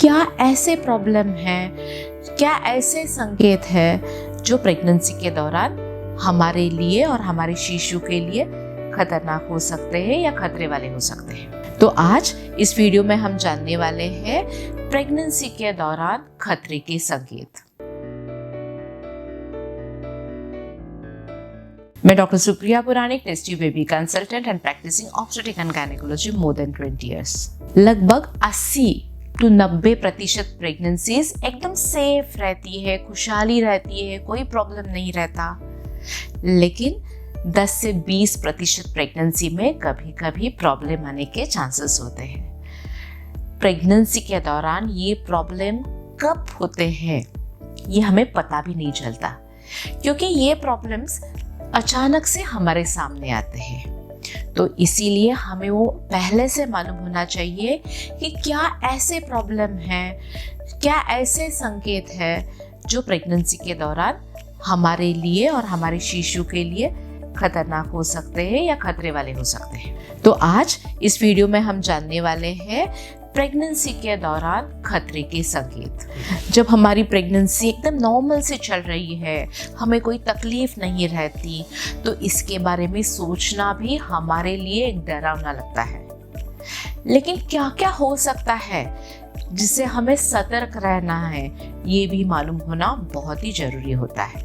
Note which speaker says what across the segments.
Speaker 1: क्या ऐसे प्रॉब्लम है, क्या ऐसे संकेत है जो प्रेगनेंसी के दौरान हमारे लिए और हमारे शिशु के लिए खतरनाक हो सकते हैं या खतरे वाले हो सकते हैं। तो आज इस वीडियो में हम जानने वाले हैं प्रेगनेंसी के दौरान खतरे के संकेत। मैं doctor Supriya Puranik, tasty baby consultant and practising obstetric and gynaecology more than 20 years। लगभग 80-90% प्रेगनेंसीज एकदम सेफ रहती है, खुशहाली रहती है, कोई प्रॉब्लम नहीं रहता। लेकिन 10 से 20% प्रेगनेंसी में कभी कभी प्रॉब्लम आने के चांसेस होते हैं। प्रेगनेंसी के दौरान ये प्रॉब्लम कब होते हैं ये हमें पता भी नहीं चलता, क्योंकि ये प्रॉब्लम्स अचानक से हमारे सामने आते हैं। तो इसीलिए हमें वो पहले से मालूम होना चाहिए कि क्या ऐसे प्रॉब्लम है, क्या ऐसे संकेत है जो प्रेगनेंसी के दौरान हमारे लिए और हमारे शिशु के लिए खतरनाक हो सकते हैं या खतरे वाले हो सकते हैं। तो आज इस वीडियो में हम जानने वाले हैं प्रेगनेंसी के दौरान खतरे के संकेत। जब हमारी प्रेगनेंसी एकदम नॉर्मल से चल रही है, हमें कोई तकलीफ नहीं रहती, तो इसके बारे में सोचना भी हमारे लिए एक डरावना लगता है। लेकिन क्या क्या हो सकता है जिससे हमें सतर्क रहना है, ये भी मालूम होना बहुत ही जरूरी होता है।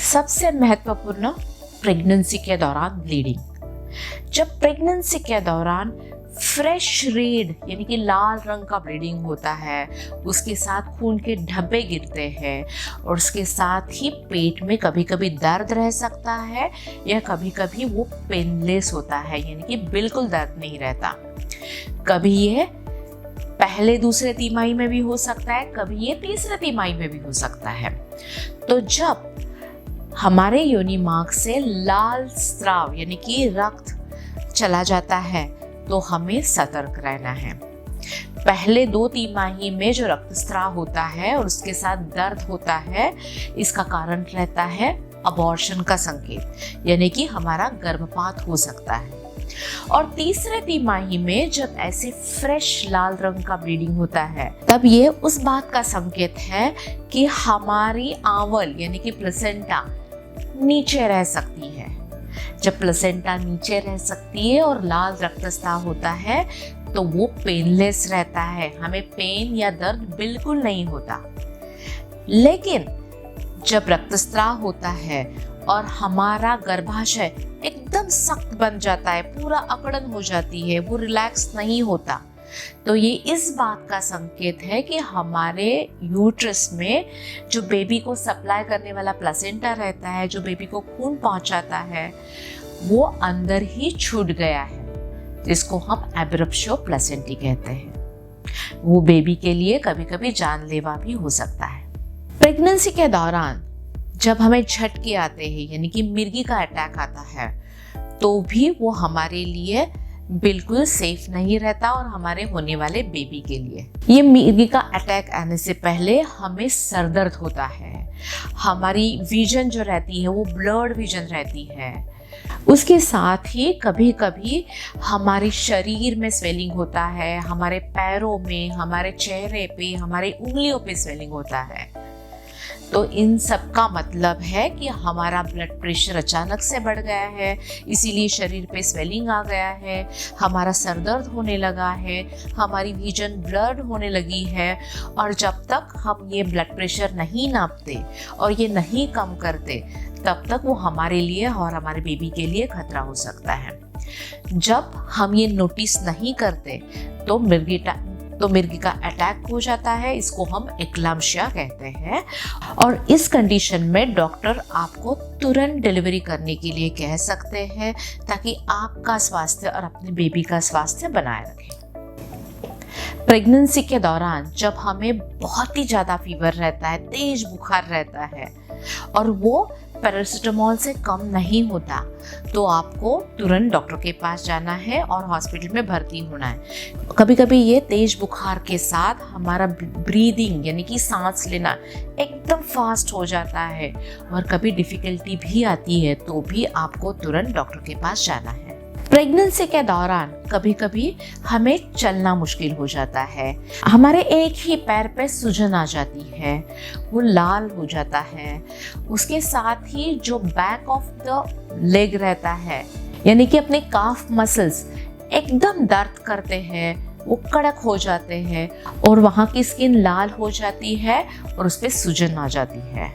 Speaker 1: सबसे महत्वपूर्ण, प्रेगनेंसी के दौरान ब्लीडिंग। जब प्रेगनेंसी के दौरान फ्रेश रेड यानी कि लाल रंग का ब्लीडिंग होता है, उसके साथ खून के धब्बे गिरते हैं और उसके साथ ही पेट में कभी कभी दर्द रह सकता है या कभी कभी वो पेनलेस होता है, यानी कि बिल्कुल दर्द नहीं रहता। कभी ये पहले दूसरे तिमाही में भी हो सकता है, कभी ये तीसरे तिमाही में भी हो सकता है। तो जब हमारे योनि मार्ग से लाल स्राव यानी कि रक्त चला जाता है तो हमें सतर्क रहना है। पहले 2 तिमाही में जो रक्तस्राव होता है और उसके साथ दर्द होता है, इसका कारण रहता है अबॉर्शन का संकेत, यानी कि हमारा गर्भपात हो सकता है। और तीसरे तिमाही में जब ऐसे फ्रेश लाल रंग का ब्लीडिंग होता है, तब ये उस बात का संकेत है कि हमारी आंवल यानी कि प्लेसेंटा नीचे रह सकती है। जब प्लेसेंटा नीचे रह सकती है और लाल रक्तस्राव होता है तो वो पेनलेस रहता है, हमें पेन या दर्द बिल्कुल नहीं होता। लेकिन जब रक्तस्राव होता है और हमारा गर्भाशय एकदम सख्त बन जाता है, पूरा अकड़न हो जाती है, वो रिलैक्स नहीं होता, तो ये इस बात का संकेत है कि हमारे यूट्रस में जो बेबी को सप्लाई करने वाला प्लेसेंटा रहता है, जो बेबी को खून पहुंचाता है, वो अंदर ही छूट गया है, जिसको हम एब्रप्शो प्लेसेंटी कहते हैं। वो बेबी के लिए कभी कभी जानलेवा भी हो सकता है। प्रेगनेंसी के दौरान जब हमें झटके आते हैं यानी कि मिर्गी का अटैक आता है, तो भी वो हमारे लिए बिल्कुल सेफ नहीं रहता और हमारे होने वाले बेबी के लिए। ये मिर्गी का अटैक आने से पहले हमें सर दर्द होता है, हमारी विजन जो रहती है वो ब्लर्ड विजन रहती है। उसके साथ ही कभी कभी हमारे शरीर में स्वेलिंग होता है, हमारे पैरों में, हमारे चेहरे पे, हमारे उंगलियों पे स्वेलिंग होता है। तो इन सब का मतलब है कि हमारा ब्लड प्रेशर अचानक से बढ़ गया है, इसीलिए शरीर पे स्वेलिंग आ गया है, हमारा सर दर्द होने लगा है, हमारी विजन ब्लर्ड होने लगी है। और जब तक हम ये ब्लड प्रेशर नहीं नापते और ये नहीं कम करते, तब तक वो हमारे लिए और हमारे बेबी के लिए खतरा हो सकता है। जब हम ये नोटिस नहीं करते तो मिर्गी का अटैक हो जाता है, इसको हम एक्लाम्शिया कहते हैं। और इस कंडीशन में डॉक्टर आपको तुरंत डिलीवरी करने के लिए कह सकते हैं, ताकि आपका स्वास्थ्य और अपने बेबी का स्वास्थ्य बनाए रखें। प्रेगनेंसी के दौरान जब हमें बहुत ही ज़्यादा फीवर रहता है, तेज बुखार रहता है और वो पैरासिटामोल से कम नहीं होता, तो आपको तुरंत डॉक्टर के पास जाना है और हॉस्पिटल में भर्ती होना है। कभी कभी ये तेज बुखार के साथ हमारा ब्रीदिंग यानी कि सांस लेना एकदम फास्ट हो जाता है और कभी डिफिकल्टी भी आती है, तो भी आपको तुरंत डॉक्टर के पास जाना है। प्रेगनेंसी के दौरान कभी कभी हमें चलना मुश्किल हो जाता है, हमारे एक ही पैर पे सूजन आ जाती है, वो लाल हो जाता है। उसके साथ ही जो बैक ऑफ द लेग रहता है, यानी कि अपने काफ मसल्स एकदम दर्द करते हैं, वो कड़क हो जाते हैं और वहाँ की स्किन लाल हो जाती है और उस पर सूजन आ जाती है।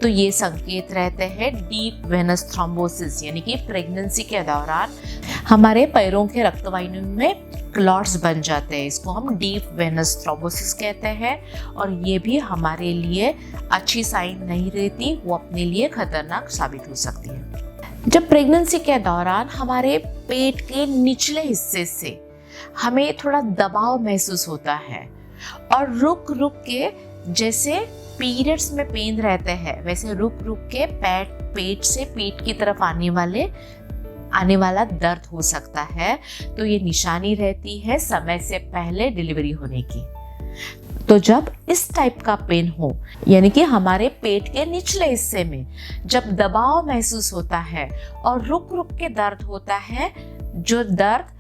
Speaker 1: तो ये संकेत रहते हैं डीप वेनस थ्रोम्बोसिस, यानी कि प्रेगनेंसी के दौरान हमारे पैरों के रक्तवाहिनियों में क्लॉट्स बन जाते हैं। इसको हम डीप वेनस थ्रोम्बोसिस कहते हैं और ये भी हमारे लिए अच्छी साइन नहीं रहती, वो अपने लिए खतरनाक साबित हो सकती है। जब प्रेगनेंसी के दौरान हमारे पेट के निचले हिस्से से हमें थोड़ा दबाव महसूस होता है और रुक रुक के, जैसे पीरियड्स में पेन रहते हैं वैसे रुक रुक के पेट से पीठ की तरफ आने वाला दर्द हो सकता है, तो ये निशानी रहती है समय से पहले डिलीवरी होने की। तो जब इस टाइप का पेन हो, यानी कि हमारे पेट के निचले हिस्से में जब दबाव महसूस होता है और रुक रुक के दर्द होता है, जो दर्द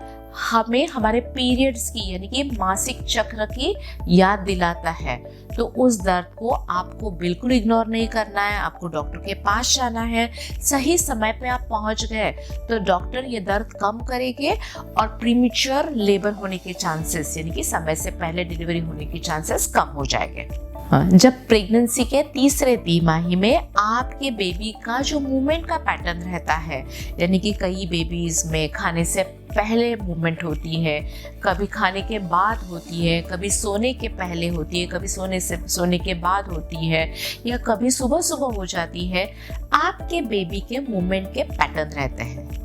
Speaker 1: हमें हमारे पीरियड्स की यानी कि मासिक चक्र की याद दिलाता है, तो उस दर्द को आपको बिल्कुल इग्नोर नहीं करना है, आपको डॉक्टर के पास जाना है। सही समय पे आप पहुंच गए तो डॉक्टर ये दर्द कम करेंगे और प्रीमेच्योर लेबर होने के चांसेस, यानी कि समय से पहले डिलीवरी होने के चांसेस कम हो जाएंगे। जब प्रेगनेंसी के तीसरे तिमाही में आपके बेबी का जो मूवमेंट का पैटर्न रहता है, यानी कि कई बेबीज में खाने से पहले मूवमेंट होती है, कभी खाने के बाद होती है, कभी सोने के पहले होती है, कभी सोने के बाद होती है, या कभी सुबह सुबह हो जाती है, आपके बेबी के मूवमेंट के पैटर्न रहते हैं।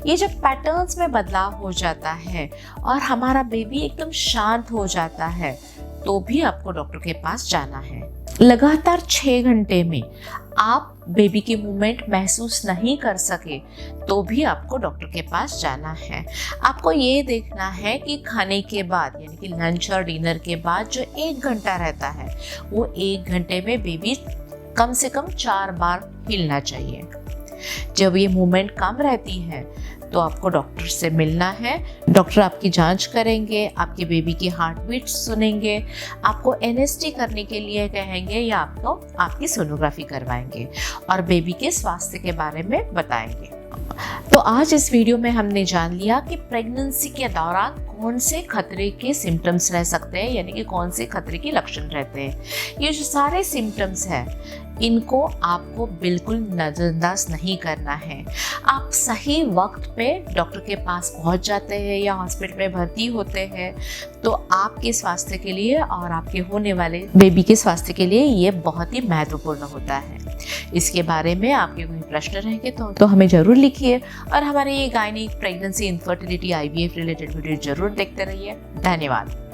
Speaker 1: ये जब पैटर्न्स में बदलाव हो जाता है और हमारा बेबी एकदम शांत हो जाता है, तो भी आपको डॉक्टर के पास जाना है। लगातार 6 घंटे में आप बेबी की मूवमेंट महसूस नहीं कर सके तो भी आपको डॉक्टर के पास जाना है। आपको ये देखना है कि खाने के बाद, यानी कि लंच और डिनर के बाद जो 1 घंटा रहता है, वो 1 घंटे में बेबी कम से कम 4 बार हिलना चाहिए। जब ये मूवमेंट कम रहती है तो आपको डॉक्टर से मिलना है। डॉक्टर आपकी जांच करेंगे, आपके बेबी की हार्ट बीट सुनेंगे, आपको एनएसटी करने के लिए कहेंगे या आपको आपकी सोनोग्राफी करवाएंगे और बेबी के स्वास्थ्य के बारे में बताएंगे। तो आज इस वीडियो में हमने जान लिया कि प्रेगनेंसी के दौरान कौन से खतरे के सिम्टम्स रह सकते हैं, यानी कि कौन से खतरे के लक्षण रहते हैं। ये जो सारे सिम्टम्स हैं, इनको आपको बिल्कुल नज़रअंदाज नहीं करना है। आप सही वक्त पे डॉक्टर के पास पहुंच जाते हैं या हॉस्पिटल में भर्ती होते हैं, तो आपके स्वास्थ्य के लिए और आपके होने वाले बेबी के स्वास्थ्य के लिए ये बहुत ही महत्वपूर्ण होता है। इसके बारे में आपके कोई प्रश्न रहेंगे तो हमें ज़रूर लिखिए और हमारे ये gynaec, pregnancy, infertility, IVF related video जरूर देखते रहिए। धन्यवाद।